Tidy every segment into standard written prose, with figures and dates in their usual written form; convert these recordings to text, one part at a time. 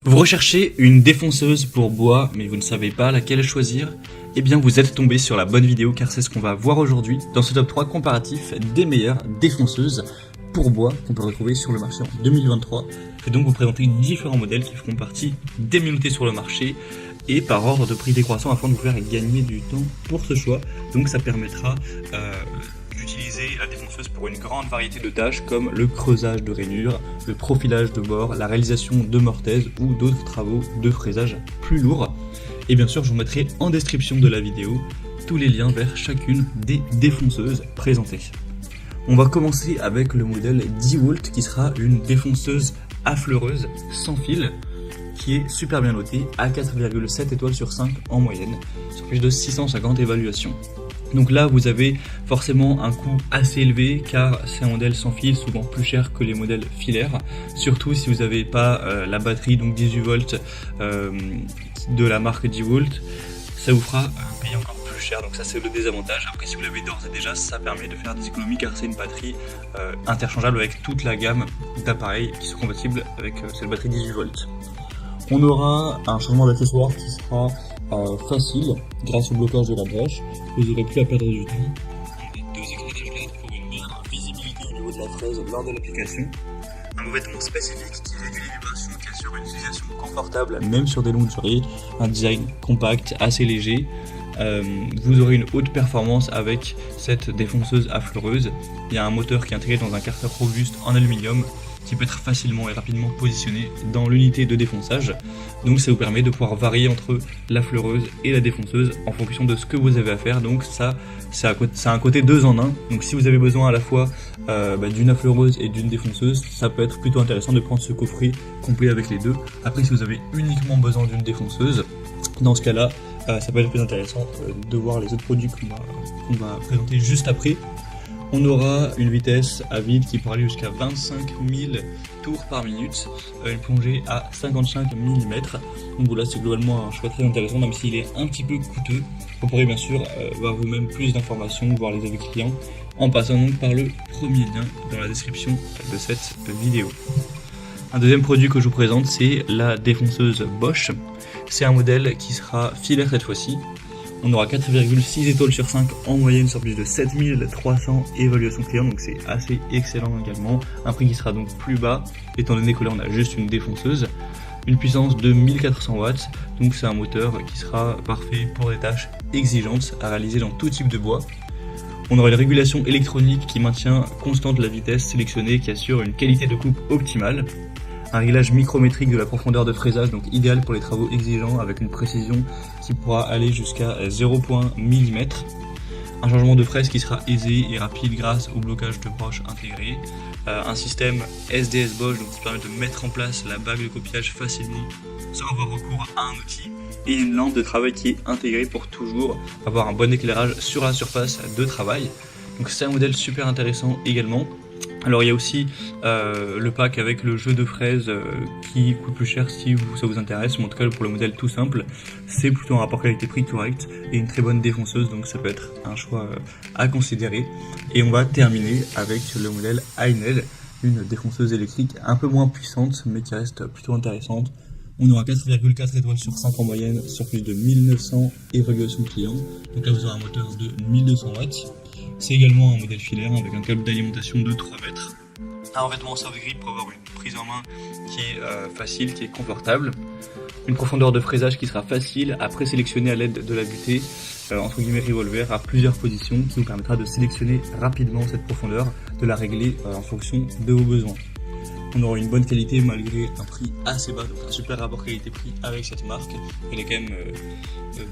Vous recherchez une défonceuse pour bois, mais vous ne savez pas laquelle choisir? Eh bien vous êtes tombé sur la bonne vidéo car c'est ce qu'on va voir aujourd'hui dans ce top 3 comparatif des meilleures défonceuses pour bois qu'on peut retrouver sur le marché en 2023. Je vais donc vous présenter différents modèles qui feront partie des mieux notés sur le marché et par ordre de prix décroissant afin de vous faire gagner du temps pour ce choix. Donc ça permettra d'utiliser la défonceuse pour une grande variété de tâches comme le creusage de rainures, le profilage de bord, la réalisation de mortaises ou d'autres travaux de fraisage plus lourds. Et bien sûr je vous mettrai en description de la vidéo tous les liens vers chacune des défonceuses présentées. On va commencer avec le modèle DeWalt qui sera une défonceuse affleureuse sans fil qui est super bien notée à 4,7 étoiles sur 5 en moyenne sur plus de 650 évaluations. Donc là vous avez forcément un coût assez élevé car c'est un modèle sans fil souvent plus cher que les modèles filaires, surtout si vous n'avez pas la batterie donc 18 volts de la marque DeWalt, ça vous fera payer encore plus cher, donc ça c'est le désavantage. Après si vous l'avez d'ores et déjà ça permet de faire des économies car c'est une batterie interchangeable avec toute la gamme d'appareils qui sont compatibles avec cette batterie 18 volts. On aura un changement d'accessoire qui sera facile grâce au blocage de la brèche, vous n'aurez plus à perdre du temps. Deux éclairages LED pour une meilleure visibilité au niveau de la fraise lors de l'application. Un vêtement spécifique qui réduit les vibrations, qui assure une utilisation confortable même sur des longues durées. Un design compact, assez léger. Vous aurez une haute performance avec cette défonceuse affleureuse. Il y a un moteur qui est intégré dans un carter robuste en aluminium qui peut être facilement et rapidement positionné dans l'unité de défonçage. Donc ça vous permet de pouvoir varier entre la fleureuse et la défonceuse en fonction de ce que vous avez à faire. Donc ça, c'est un côté 2 en 1. Donc si vous avez besoin à la fois d'une affleureuse et d'une défonceuse, ça peut être plutôt intéressant de prendre ce coffret complet avec les deux. Après si vous avez uniquement besoin d'une défonceuse, dans ce cas-là, ça peut être plus intéressant de voir les autres produits qu'on va présenter juste après. On aura une vitesse à vide qui pourra aller jusqu'à 25 000 tours par minute, une plongée à 55 mm. Donc voilà, c'est globalement un choix très intéressant, même s'il est un petit peu coûteux. Vous pourrez bien sûr voir vous-même plus d'informations, voir les avis clients, en passant donc par le premier lien dans la description de cette vidéo. Un deuxième produit que je vous présente, c'est la défonceuse Bosch. C'est un modèle qui sera filaire cette fois-ci. On aura 4,6 étoiles sur 5 en moyenne sur plus de 7300 évaluations clients, donc c'est assez excellent également. Un prix qui sera donc plus bas, étant donné que là on a juste une défonceuse. Une puissance de 1400 watts, donc c'est un moteur qui sera parfait pour des tâches exigeantes à réaliser dans tout type de bois. On aura une régulation électronique qui maintient constante la vitesse sélectionnée, qui assure une qualité de coupe optimale. Un réglage micrométrique de la profondeur de fraisage, donc idéal pour les travaux exigeants avec une précision qui pourra aller jusqu'à 0,1 mm. Un changement de fraise qui sera aisé et rapide grâce au blocage de broche intégré. Un système SDS Bosch donc qui permet de mettre en place la bague de copiage facilement sans avoir recours à un outil. Et une lampe de travail qui est intégrée pour toujours avoir un bon éclairage sur la surface de travail. Donc c'est un modèle super intéressant également. Alors il y a aussi le pack avec le jeu de fraises qui coûte plus cher si ça vous intéresse, mais en tout cas pour le modèle tout simple, c'est plutôt un rapport qualité-prix correct et une très bonne défonceuse, donc ça peut être un choix à considérer. Et on va terminer avec le modèle Hainel, une défonceuse électrique un peu moins puissante mais qui reste plutôt intéressante. On aura 4,4 étoiles sur 5 en moyenne sur plus de 1900 évaluations clients, donc là vous aurez un moteur de 1200 watts. C'est également un modèle filaire avec un câble d'alimentation de 3 mètres. Un revêtement soft grip pour avoir une prise en main qui est facile, qui est confortable. Une profondeur de fraisage qui sera facile à présélectionner à l'aide de la butée, entre guillemets revolver, à plusieurs positions qui vous permettra de sélectionner rapidement cette profondeur, de la régler en fonction de vos besoins. On aura une bonne qualité malgré un prix assez bas, donc un super rapport qualité-prix avec cette marque. Elle est quand même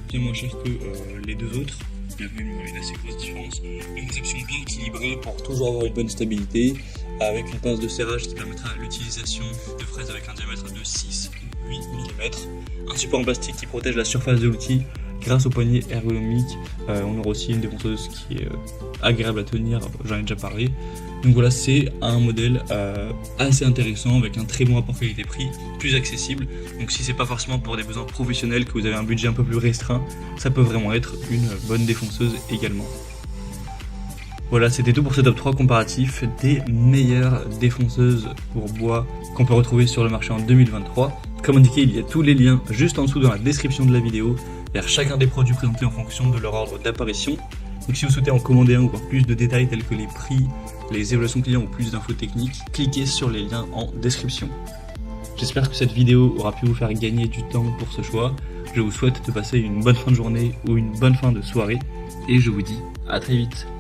bien moins chère que les deux autres. Il y a même une assez grosse différence. Une conception bien équilibrée pour toujours avoir une bonne stabilité, avec une pince de serrage qui permettra l'utilisation de fraises avec un diamètre de 6 ou 8 mm. Un support en plastique qui protège la surface de l'outil grâce au poignet ergonomique. On aura aussi une défonceuse qui est agréable à tenir, j'en ai déjà parlé. Donc voilà, c'est un modèle assez intéressant avec un très bon rapport qualité-prix, plus accessible. Donc si c'est pas forcément pour des besoins professionnels, que vous avez un budget un peu plus restreint, ça peut vraiment être une bonne défonceuse également. Voilà, c'était tout pour ce top 3 comparatif des meilleures défonceuses pour bois qu'on peut retrouver sur le marché en 2023. Comme indiqué, il y a tous les liens juste en dessous dans la description de la vidéo vers chacun des produits présentés en fonction de leur ordre d'apparition. Donc si vous souhaitez en commander un ou voir plus de détails tels que les prix, les évaluations clients ou plus d'infos techniques, cliquez sur les liens en description. J'espère que cette vidéo aura pu vous faire gagner du temps pour ce choix. Je vous souhaite de passer une bonne fin de journée ou une bonne fin de soirée et je vous dis à très vite.